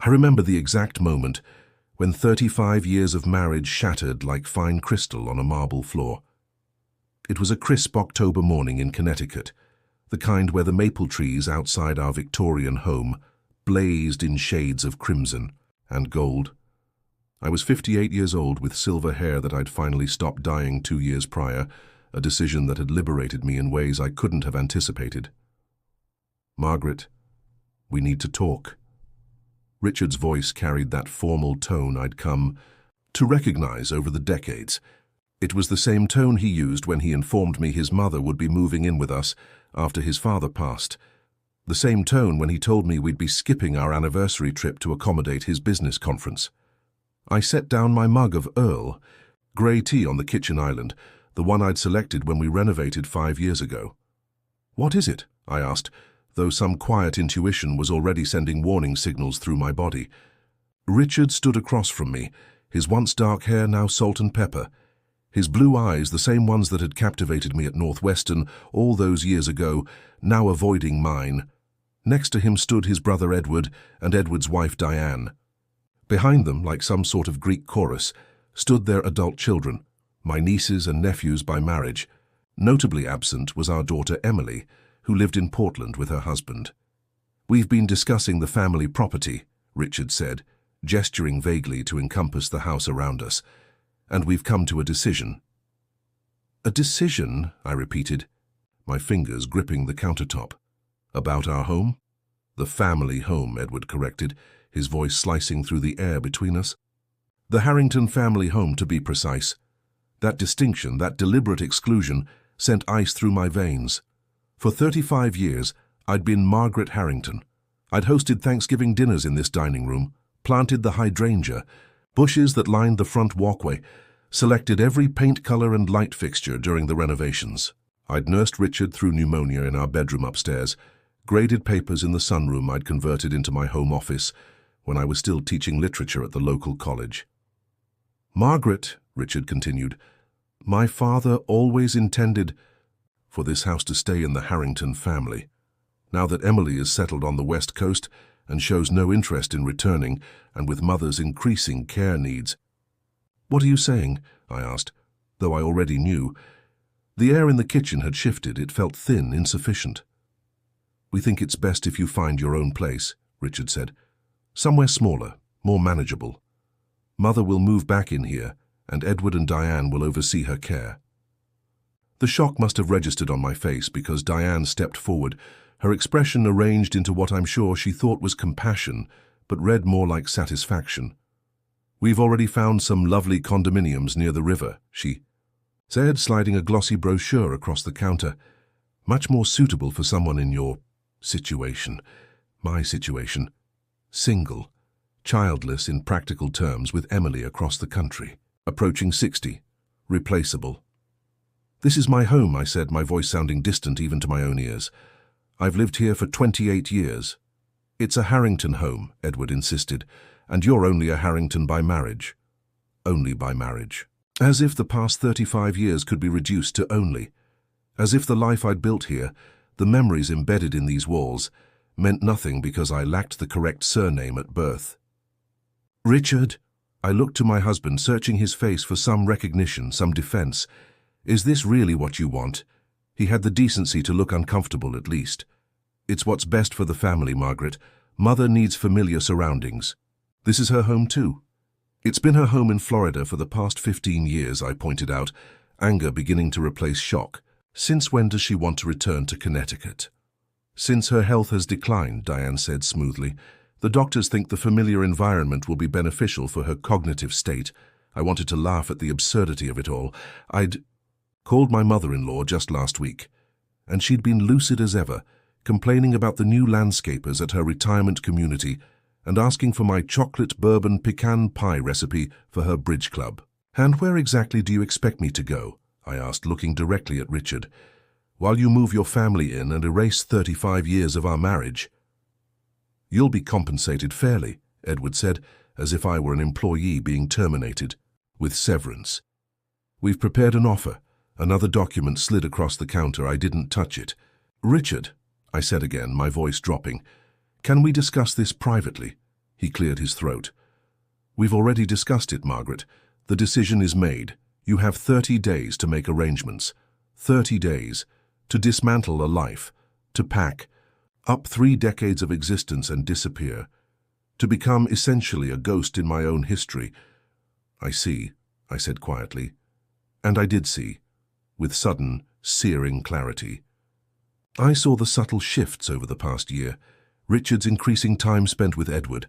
I remember the exact moment when 35 years of marriage shattered like fine crystal on a marble floor. It was a crisp October morning in Connecticut, the kind where the maple trees outside our Victorian home blazed in shades of crimson and gold. I was 58 years old with silver hair that I'd finally stopped dyeing 2 years prior, a decision that had liberated me in ways I couldn't have anticipated. "Margaret, we need to talk." Richard's voice carried that formal tone I'd come to recognize over the decades. It was the same tone he used when he informed me his mother would be moving in with us after his father passed. The same tone when he told me we'd be skipping our anniversary trip to accommodate his business conference. I set down my mug of Earl, grey tea on the kitchen island, the one I'd selected when we renovated 5 years ago. "What is it?" I asked, though some quiet intuition was already sending warning signals through my body. Richard stood across from me, his once dark hair now salt and pepper, his blue eyes, the same ones that had captivated me at Northwestern all those years ago, now avoiding mine. Next to him stood his brother Edward and Edward's wife Diane. Behind them, like some sort of Greek chorus, stood their adult children, my nieces and nephews by marriage. Notably absent was our daughter Emily, who lived in Portland with her husband. "We've been discussing the family property," Richard said, gesturing vaguely to encompass the house around us, "and we've come to a decision." "A decision?" I repeated, my fingers gripping the countertop. "About our home?" "The family home," Edward corrected, his voice slicing through the air between us. "The Harrington family home, to be precise." That distinction, that deliberate exclusion, sent ice through my veins. For 35 years, I'd been Margaret Harrington. I'd hosted Thanksgiving dinners in this dining room, planted the hydrangea, bushes that lined the front walkway, selected every paint color and light fixture during the renovations. I'd nursed Richard through pneumonia in our bedroom upstairs, graded papers in the sunroom I'd converted into my home office when I was still teaching literature at the local college. "Margaret," Richard continued, "my father always intended for this house to stay in the Harrington family. Now that Emily is settled on the West Coast and shows no interest in returning, and with Mother's increasing care needs." "What are you saying?" I asked, though I already knew. The air in the kitchen had shifted. It felt thin, insufficient. "We think it's best if you find your own place," Richard said. "Somewhere smaller, more manageable. Mother will move back in here, and Edward and Diane will oversee her care." The shock must have registered on my face because Diane stepped forward, her expression arranged into what I'm sure she thought was compassion, but read more like satisfaction. "We've already found some lovely condominiums near the river," she said, sliding a glossy brochure across the counter. "Much more suitable for someone in your situation, my situation. Single, childless in practical terms with Emily across the country, approaching 60, replaceable." "This is my home," I said, my voice sounding distant even to my own ears. "I've lived here for 28 years. "It's a Harrington home," Edward insisted, "and you're only a Harrington by marriage." "Only by marriage." As if the past 35 years could be reduced to only. As if the life I'd built here, the memories embedded in these walls, meant nothing because I lacked the correct surname at birth. "Richard," I looked to my husband, searching his face for some recognition, some defense. "Is this really what you want?" He had the decency to look uncomfortable at least. "It's what's best for the family, Margaret. Mother needs familiar surroundings." "This is her home too." "It's been her home in Florida for the past 15 years, I pointed out, anger beginning to replace shock. "Since when does she want to return to Connecticut?" "Since her health has declined," Diane said smoothly. "The doctors think the familiar environment will be beneficial for her cognitive state." I wanted to laugh at the absurdity of it all. I'd called my mother-in-law just last week, and she'd been lucid as ever, complaining about the new landscapers at her retirement community and asking for my chocolate bourbon pecan pie recipe for her bridge club. "And where exactly do you expect me to go?" I asked, looking directly at Richard. "While you move your family in and erase 35 years of our marriage?" "You'll be compensated fairly," Edward said, as if I were an employee being terminated, "with severance. We've prepared an offer." Another document slid across the counter. I didn't touch it. "Richard," I said again, my voice dropping, "can we discuss this privately?" He cleared his throat. "We've already discussed it, Margaret. The decision is made. You have 30 days to make arrangements. 30 days. To dismantle a life. To pack. Up 3 decades of existence and disappear. To become essentially a ghost in my own history." "I see," I said quietly. And I did see, with sudden, searing clarity. I saw the subtle shifts over the past year. Richard's increasing time spent with Edward,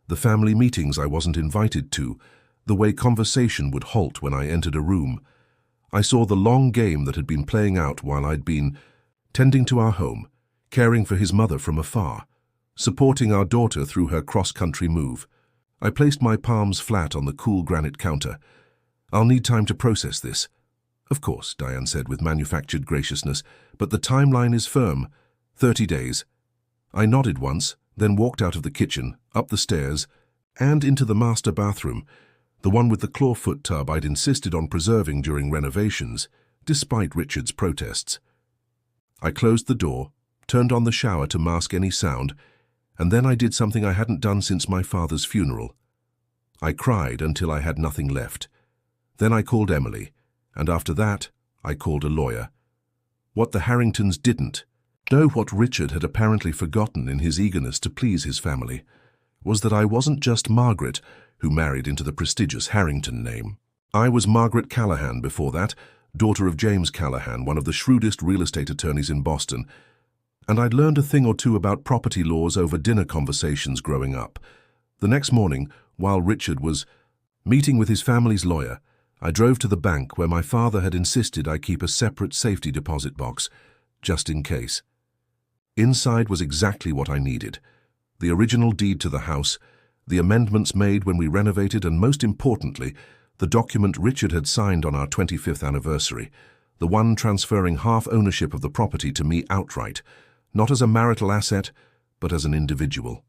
the family meetings I wasn't invited to, the way conversation would halt when I entered a room. I saw the long game that had been playing out while I'd been tending to our home, caring for his mother from afar, supporting our daughter through her cross-country move. I placed my palms flat on the cool granite counter. "I'll need time to process this." "Of course," Diane said with manufactured graciousness, "but the timeline is firm. 30 days. I nodded once, then walked out of the kitchen, up the stairs, and into the master bathroom, the one with the clawfoot tub I'd insisted on preserving during renovations, despite Richard's protests. I closed the door, turned on the shower to mask any sound, and then I did something I hadn't done since my father's funeral. I cried until I had nothing left. Then I called Emily, and after that, I called a lawyer. What the Harringtons didn't know, what Richard had apparently forgotten in his eagerness to please his family, was that I wasn't just Margaret, who married into the prestigious Harrington name. I was Margaret Callahan before that, daughter of James Callahan, one of the shrewdest real estate attorneys in Boston, and I'd learned a thing or two about property laws over dinner conversations growing up. The next morning, while Richard was meeting with his family's lawyer, I drove to the bank where my father had insisted I keep a separate safety deposit box, just in case. Inside was exactly what I needed. The original deed to the house, the amendments made when we renovated, and most importantly, the document Richard had signed on our 25th anniversary, the one transferring half ownership of the property to me outright, not as a marital asset, but as an individual.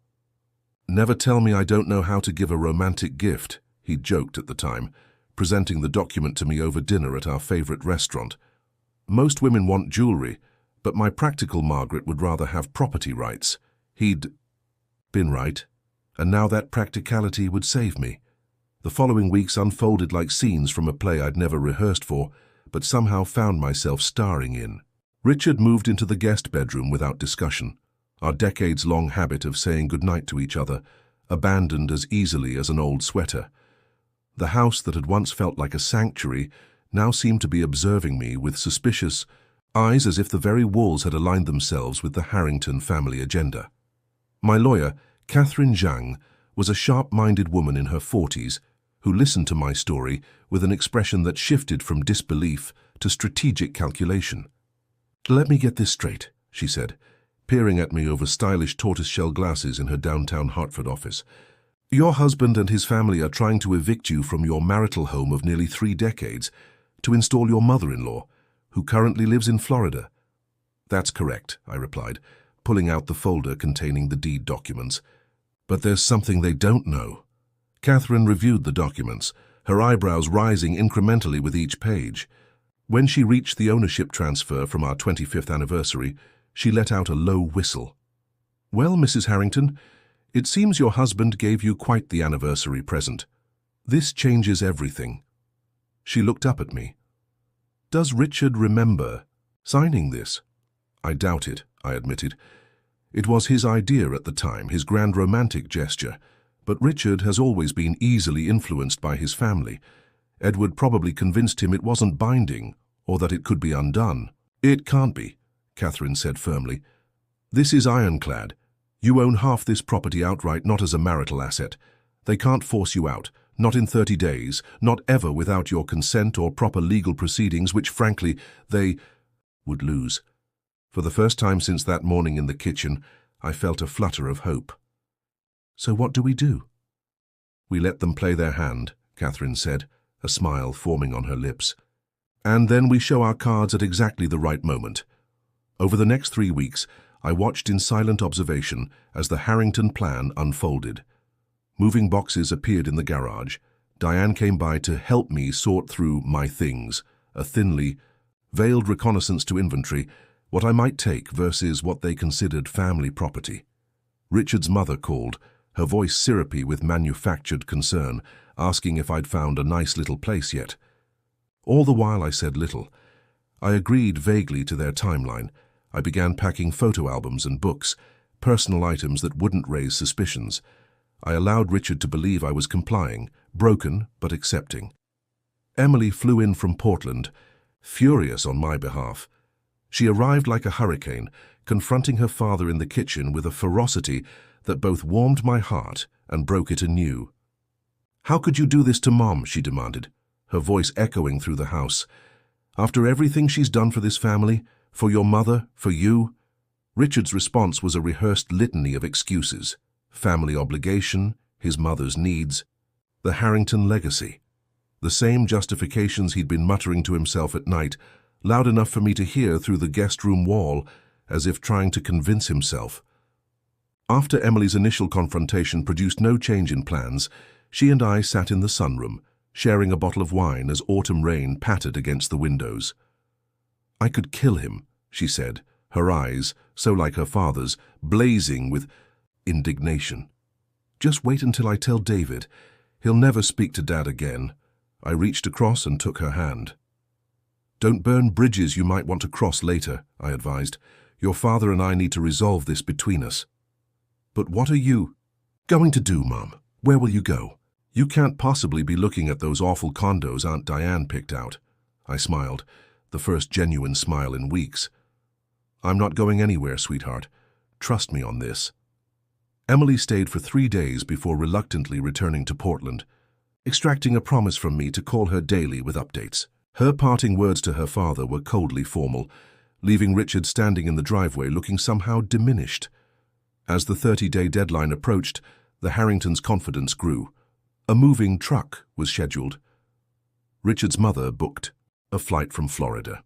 "Never tell me I don't know how to give a romantic gift," he joked at the time, presenting the document to me over dinner at our favorite restaurant. "Most women want jewelry, but my practical Margaret would rather have property rights." He'd been right, and now that practicality would save me. The following weeks unfolded like scenes from a play I'd never rehearsed for, but somehow found myself starring in. Richard moved into the guest bedroom without discussion, our decades-long habit of saying goodnight to each other, abandoned as easily as an old sweater. The house that had once felt like a sanctuary now seemed to be observing me with suspicious eyes, as if the very walls had aligned themselves with the Harrington family agenda. My lawyer, Catherine Zhang, was a sharp-minded woman in her 40s who listened to my story with an expression that shifted from disbelief to strategic calculation. "Let me get this straight," she said, peering at me over stylish tortoiseshell glasses in her downtown Hartford office. "Your husband and his family are trying to evict you from your marital home of nearly 3 decades to install your mother-in-law, who currently lives in Florida." "That's correct," I replied, pulling out the folder containing the deed documents. "But there's something they don't know." Catherine reviewed the documents, her eyebrows rising incrementally with each page. When she reached the ownership transfer from our 25th anniversary, she let out a low whistle. "Well, Mrs. Harrington, it seems your husband gave you quite the anniversary present. This changes everything." She looked up at me. "Does Richard remember signing this?" "I doubt it," I admitted. "It was his idea at the time, his grand romantic gesture, but Richard has always been easily influenced by his family. Edward probably convinced him it wasn't binding, or that it could be undone." "It can't be," Catherine said firmly. "This is ironclad. You own half this property outright, not as a marital asset. They can't force you out, not in 30 days, not ever without your consent or proper legal proceedings, which, frankly, they would lose." For the first time since that morning in the kitchen, I felt a flutter of hope. "So what do we do?" "We let them play their hand," Catherine said, a smile forming on her lips. "And then we show our cards at exactly the right moment." Over the next 3 weeks, I watched in silent observation as the Harrington plan unfolded. Moving boxes appeared in the garage. Diane came by to help me sort through my things, a thinly veiled reconnaissance to inventory, what I might take versus what they considered family property. Richard's mother called, her voice syrupy with manufactured concern, asking if I'd found a nice little place yet. All the while I said little. I agreed vaguely to their timeline. I began packing photo albums and books, personal items that wouldn't raise suspicions. I allowed Richard to believe I was complying, broken but accepting. Emily flew in from Portland, furious on my behalf. She arrived like a hurricane, confronting her father in the kitchen with a ferocity that both warmed my heart and broke it anew. "How could you do this to Mom?" she demanded, her voice echoing through the house. "After everything she's done for this family, for your mother, for you?" Richard's response was a rehearsed litany of excuses: family obligation, his mother's needs, the Harrington legacy. The same justifications he'd been muttering to himself at night, loud enough for me to hear through the guest room wall, as if trying to convince himself. After Emily's initial confrontation produced no change in plans, she and I sat in the sunroom, sharing a bottle of wine as autumn rain pattered against the windows. "I could kill him," she said, her eyes, so like her father's, blazing with indignation. "Just wait until I tell David. He'll never speak to Dad again." I reached across and took her hand. "Don't burn bridges you might want to cross later," I advised. "Your father and I need to resolve this between us." "But what are you going to do, Mum? Where will you go? You can't possibly be looking at those awful condos Aunt Diane picked out." I smiled, the first genuine smile in weeks. "I'm not going anywhere, sweetheart. Trust me on this." Emily stayed for 3 days before reluctantly returning to Portland, extracting a promise from me to call her daily with updates. Her parting words to her father were coldly formal, leaving Richard standing in the driveway looking somehow diminished. As the 30-day deadline approached, the Harringtons' confidence grew. A moving truck was scheduled. Richard's mother booked a flight from Florida.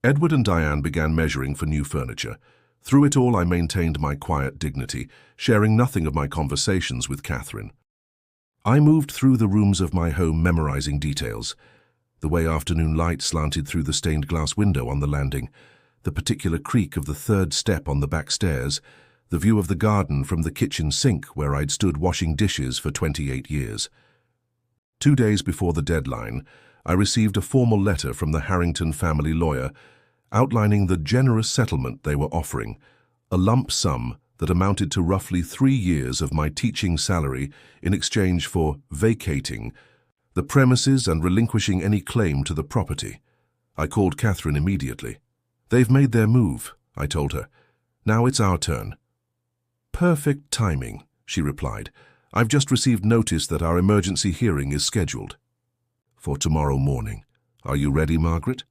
Edward and Diane began measuring for new furniture. Through it all, I maintained my quiet dignity, sharing nothing of my conversations with Catherine. I moved through the rooms of my home memorizing details: the way afternoon light slanted through the stained glass window on the landing, the particular creak of the third step on the back stairs, the view of the garden from the kitchen sink where I'd stood washing dishes for 28 years. 2 days before the deadline, I received a formal letter from the Harrington family lawyer outlining the generous settlement they were offering, a lump sum that amounted to roughly 3 years of my teaching salary in exchange for vacating the premises and relinquishing any claim to the property. I called Catherine immediately. "They've made their move," I told her. "Now it's our turn." "Perfect timing," she replied. "I've just received notice that our emergency hearing is scheduled for tomorrow morning. Are you ready, Margaret?"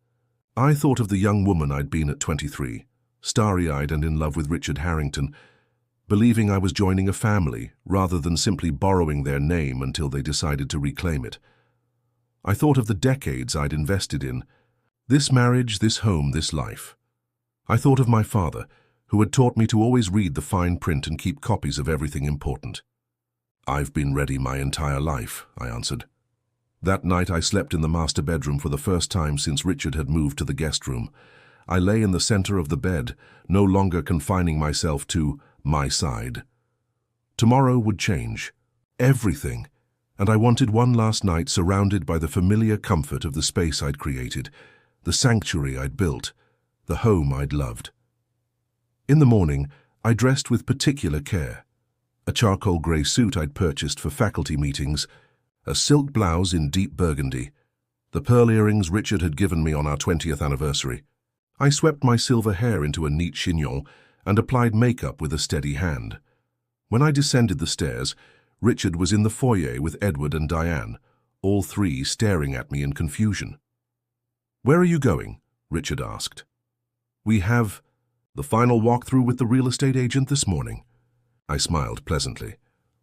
I thought of the young woman I'd been at 23, starry-eyed and in love with Richard Harrington, believing I was joining a family rather than simply borrowing their name until they decided to reclaim it. I thought of the decades I'd invested in this marriage, this home, this life. I thought of my father, who had taught me to always read the fine print and keep copies of everything important. "I've been ready my entire life," I answered. That night I slept in the master bedroom for the first time since Richard had moved to the guest room. I lay in the center of the bed, no longer confining myself to my side. Tomorrow would change. Everything. And I wanted one last night surrounded by the familiar comfort of the space I'd created, the sanctuary I'd built, the home I'd loved. In the morning, I dressed with particular care. A charcoal grey suit I'd purchased for faculty meetings, a silk blouse in deep burgundy, the pearl earrings Richard had given me on our 20th anniversary. I swept my silver hair into a neat chignon and applied makeup with a steady hand. When I descended the stairs, Richard was in the foyer with Edward and Diane, all three staring at me in confusion. "Where are you going?" Richard asked. "We have the final walkthrough with the real estate agent this morning." I smiled pleasantly.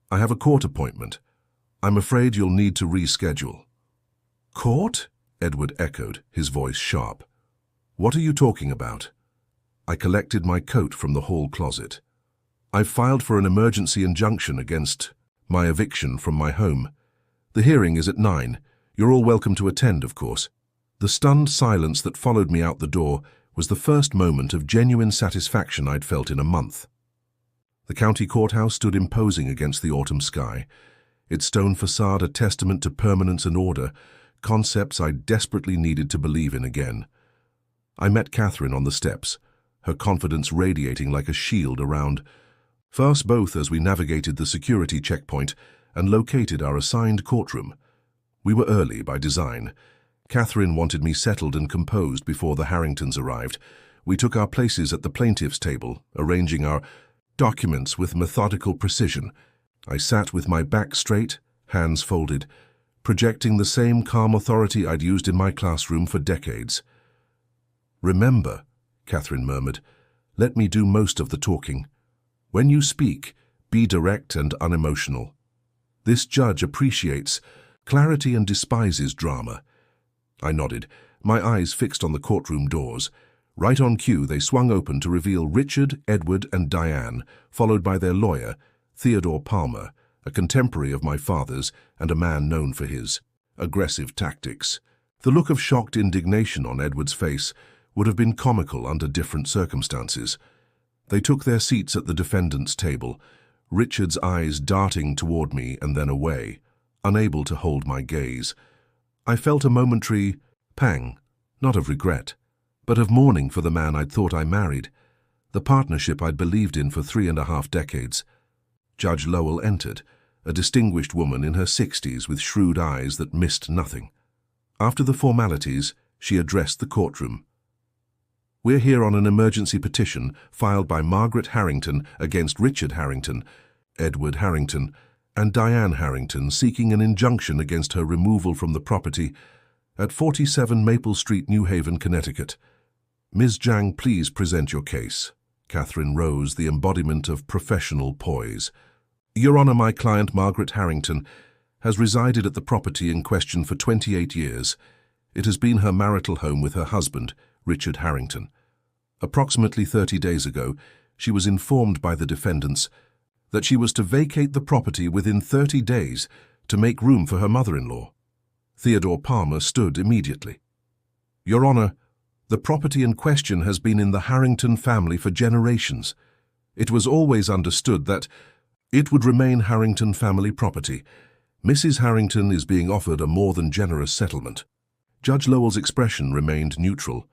"I have a court appointment. I'm afraid you'll need to reschedule." "Court?" Edward echoed, his voice sharp. "What are you talking about?" I collected my coat from the hall closet. "I've filed for an emergency injunction against my eviction from my home. The hearing is at 9. You're all welcome to attend, of course." The stunned silence that followed me out the door was the first moment of genuine satisfaction I'd felt in a month. The county courthouse stood imposing against the autumn sky, its stone facade a testament to permanence and order, concepts I desperately needed to believe in again. I met Catherine on the steps, her confidence radiating like a shield around us both as we navigated the security checkpoint and located our assigned courtroom. We were early by design. Catherine wanted me settled and composed before the Harringtons arrived. We took our places at the plaintiff's table, arranging our documents with methodical precision. I sat with my back straight, hands folded, projecting the same calm authority I'd used in my classroom for decades. "Remember," Catherine murmured, "let me do most of the talking. When you speak, be direct and unemotional. This judge appreciates clarity and despises drama." I nodded, my eyes fixed on the courtroom doors. Right on cue, they swung open to reveal Richard, Edward, and Diane, followed by their lawyer, Theodore Palmer, a contemporary of my father's and a man known for his aggressive tactics. The look of shocked indignation on Edward's face would have been comical under different circumstances. They took their seats at the defendant's table, Richard's eyes darting toward me and then away, unable to hold my gaze. I felt a momentary pang, not of regret, but of mourning for the man I'd thought I married, the partnership I'd believed in for 3.5 decades. Judge Lowell entered, a distinguished woman in her 60s with shrewd eyes that missed nothing. After the formalities, she addressed the courtroom. "We're here on an emergency petition filed by Margaret Harrington against Richard Harrington, Edward Harrington, and Diane Harrington seeking an injunction against her removal from the property at 47 Maple Street, New Haven, Connecticut. Ms. Jang, please present your case." Catherine rose, the embodiment of professional poise. "Your Honor, my client, Margaret Harrington, has resided at the property in question for 28 years. It has been her marital home with her husband, Richard Harrington. Approximately 30 days ago, she was informed by the defendants that she was to vacate the property within 30 days to make room for her mother-in-law." Theodore Palmer stood immediately. "Your Honor, the property in question has been in the Harrington family for generations. It was always understood that it would remain Harrington family property. Mrs. Harrington is being offered a more than generous settlement." Judge Lowell's expression remained neutral.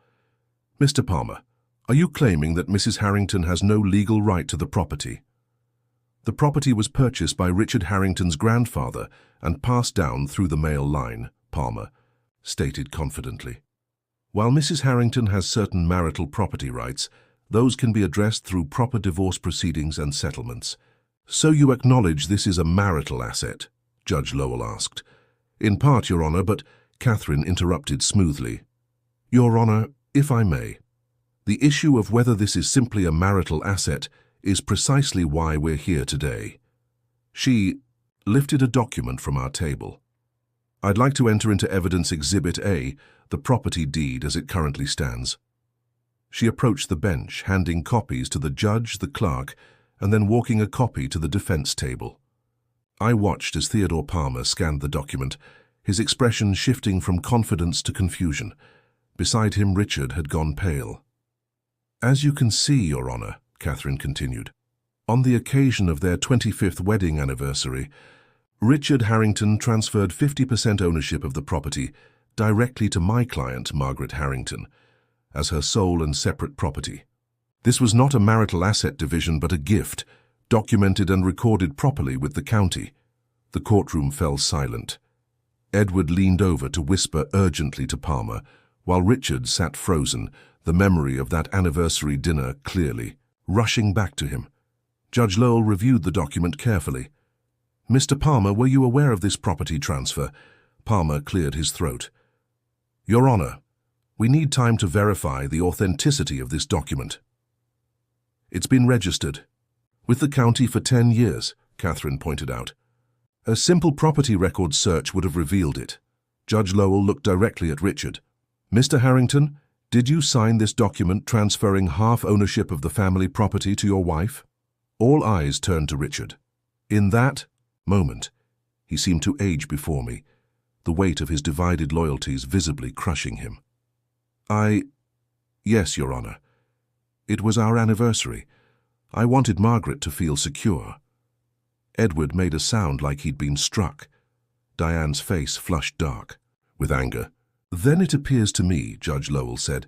"Mr. Palmer, are you claiming that Mrs. Harrington has no legal right to the property?" "The property was purchased by Richard Harrington's grandfather and passed down through the male line," Palmer stated confidently. "While Mrs. Harrington has certain marital property rights, those can be addressed through proper divorce proceedings and settlements." "So you acknowledge this is a marital asset?" Judge Lowell asked. "In part, Your Honor, but—" Catherine interrupted smoothly. "Your Honor, if I may, the issue of whether this is simply a marital asset is precisely why we're here today." She lifted a document from our table. "I'd like to enter into evidence Exhibit A, the property deed as it currently stands." She approached the bench, handing copies to the judge, the clerk, and then walking a copy to the defense table. I watched as Theodore Palmer scanned the document, his expression shifting from confidence to confusion. Beside him, Richard had gone pale. "As you can see, Your Honor," Catherine continued, "on the occasion of their 25th wedding anniversary, Richard Harrington transferred 50% ownership of the property directly to my client, Margaret Harrington, as her sole and separate property. This was not a marital asset division but a gift, documented and recorded properly with the county." The courtroom fell silent. Edward leaned over to whisper urgently to Palmer, while Richard sat frozen, the memory of that anniversary dinner clearly rushing back to him. Judge Lowell reviewed the document carefully. "Mr. Palmer, were you aware of this property transfer?" Palmer cleared his throat. "Your Honor, we need time to verify the authenticity of this document. It's been registered with the county for 10 years, Catherine pointed out. "A simple property record search would have revealed it." Judge Lowell looked directly at Richard. "Mr. Harrington, did you sign this document transferring half ownership of the family property to your wife?" All eyes turned to Richard. In that moment, he seemed to age before me, the weight of his divided loyalties visibly crushing him. Yes, Your Honor. It was our anniversary. I wanted Margaret to feel secure. Edward made a sound like he'd been struck. Diane's face flushed dark, with anger. Then it appears to me, Judge Lowell said,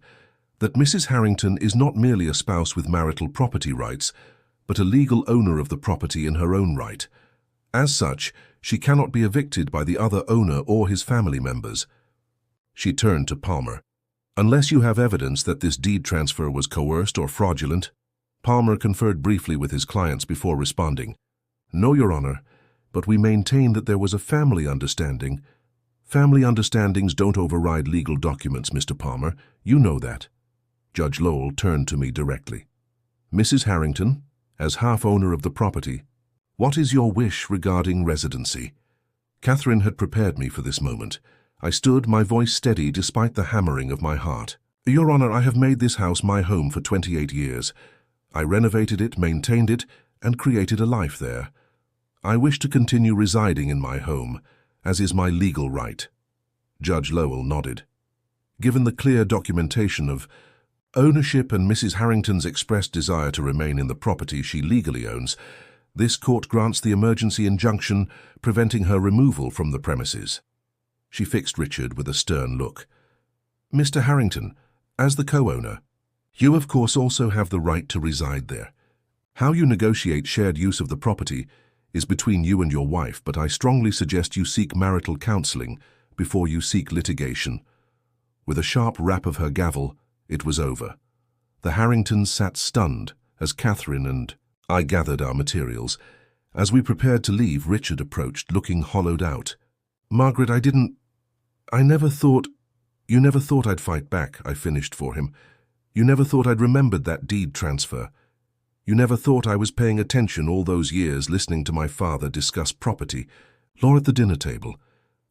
that Mrs. Harrington is not merely a spouse with marital property rights, but a legal owner of the property in her own right. As such, she cannot be evicted by the other owner or his family members. She turned to Palmer. Unless you have evidence that this deed transfer was coerced or fraudulent. Palmer conferred briefly with his clients before responding. No, Your Honor, but we maintain that there was a family understanding. Family understandings don't override legal documents, Mr. Palmer. You know that. Judge Lowell turned to me directly. Mrs. Harrington, as half-owner of the property, what is your wish regarding residency? Catherine had prepared me for this moment. I stood, my voice steady despite the hammering of my heart. Your Honor, I have made this house my home for 28 years. I renovated it, maintained it, and created a life there. I wish to continue residing in my home, as is my legal right. Judge Lowell nodded. Given the clear documentation of ownership and Mrs. Harrington's expressed desire to remain in the property she legally owns, this court grants the emergency injunction preventing her removal from the premises. She fixed Richard with a stern look. Mr. Harrington, as the co-owner, you of course also have the right to reside there. How you negotiate shared use of the property is between you and your wife, but I strongly suggest you seek marital counseling before you seek litigation. With a sharp rap of her gavel, it was over. The Harringtons sat stunned as Catherine and I gathered our materials. As we prepared to leave, Richard approached, looking hollowed out. Margaret, you never thought I'd fight back, I finished for him. You never thought I'd remembered that deed transfer. You never thought I was paying attention all those years listening to my father discuss property. Law at the dinner table.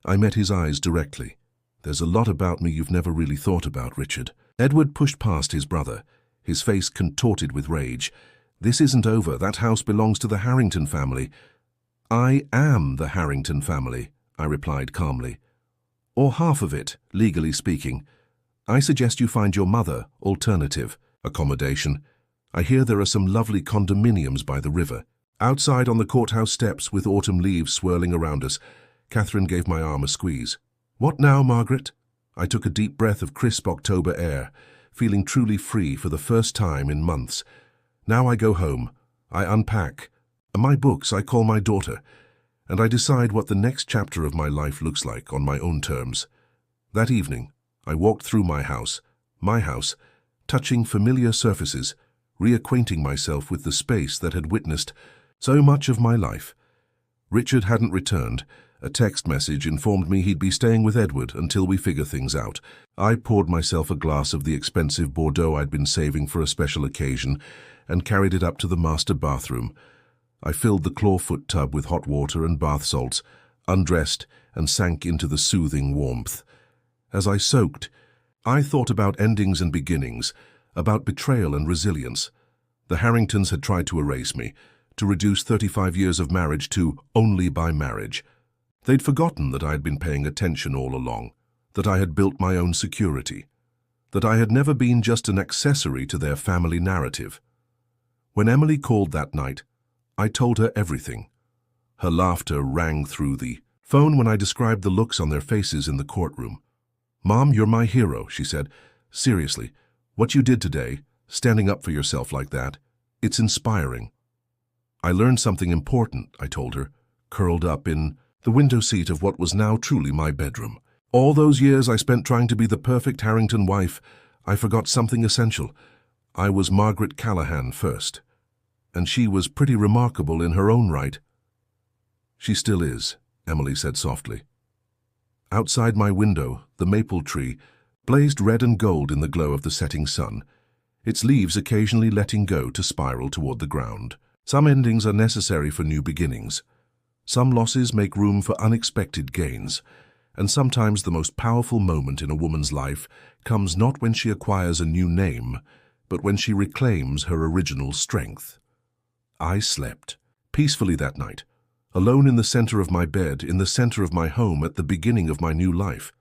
I met his eyes directly. There's a lot about me you've never really thought about, Richard. Edward pushed past his brother, his face contorted with rage. This isn't over. That house belongs to the Harrington family. I am the Harrington family, I replied calmly. Or half of it, legally speaking. I suggest you find your mother alternative accommodation. I hear there are some lovely condominiums by the river. Outside on the courthouse steps with autumn leaves swirling around us, Catherine gave my arm a squeeze. What now, Margaret? I took a deep breath of crisp October air, feeling truly free for the first time in months. Now I go home, I unpack, my books I call my daughter, and I decide what the next chapter of my life looks like on my own terms. That evening, I walked through my house, touching familiar surfaces, reacquainting myself with the space that had witnessed so much of my life. Richard hadn't returned. A text message informed me he'd be staying with Edward until we figure things out. I poured myself a glass of the expensive Bordeaux I'd been saving for a special occasion and carried it up to the master bathroom. I filled the clawfoot tub with hot water and bath salts, undressed, and sank into the soothing warmth. As I soaked, I thought about endings and beginnings, about betrayal and resilience. The Harringtons had tried to erase me, to reduce 35 years of marriage to only by marriage. They'd forgotten that I had been paying attention all along, that I had built my own security, that I had never been just an accessory to their family narrative. When Emily called that night, I told her everything. Her laughter rang through the phone when I described the looks on their faces in the courtroom. Mom, you're my hero, she said. Seriously, what you did today, standing up for yourself like that, it's inspiring. I learned something important, I told her, curled up in the window seat of what was now truly my bedroom. All those years I spent trying to be the perfect Harrington wife, I forgot something essential. I was Margaret Callahan first, and she was pretty remarkable in her own right. She still is, Emily said softly. Outside my window, the maple tree blazed red and gold in the glow of the setting sun, its leaves occasionally letting go to spiral toward the ground. Some endings are necessary for new beginnings. Some losses make room for unexpected gains, and sometimes the most powerful moment in a woman's life comes not when she acquires a new name, but when she reclaims her original strength. I slept peacefully that night, alone in the center of my bed, in the center of my home at the beginning of my new life.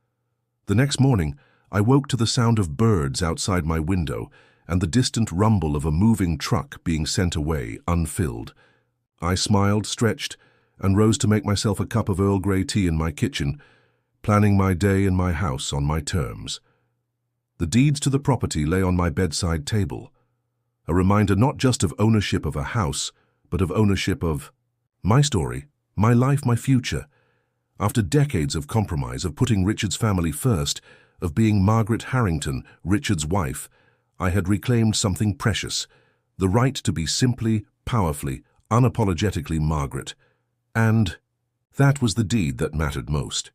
The next morning, I woke to the sound of birds outside my window and the distant rumble of a moving truck being sent away unfilled. I smiled, stretched, and rose to make myself a cup of Earl Grey tea in my kitchen, planning my day in my house on my terms. The deeds to the property lay on my bedside table, a reminder not just of ownership of a house, but of ownership of my story, my life, my future. After decades of compromise, of putting Richard's family first, of being Margaret Harrington, Richard's wife, I had reclaimed something precious, the right to be simply, powerfully, unapologetically Margaret. And that was the deed that mattered most.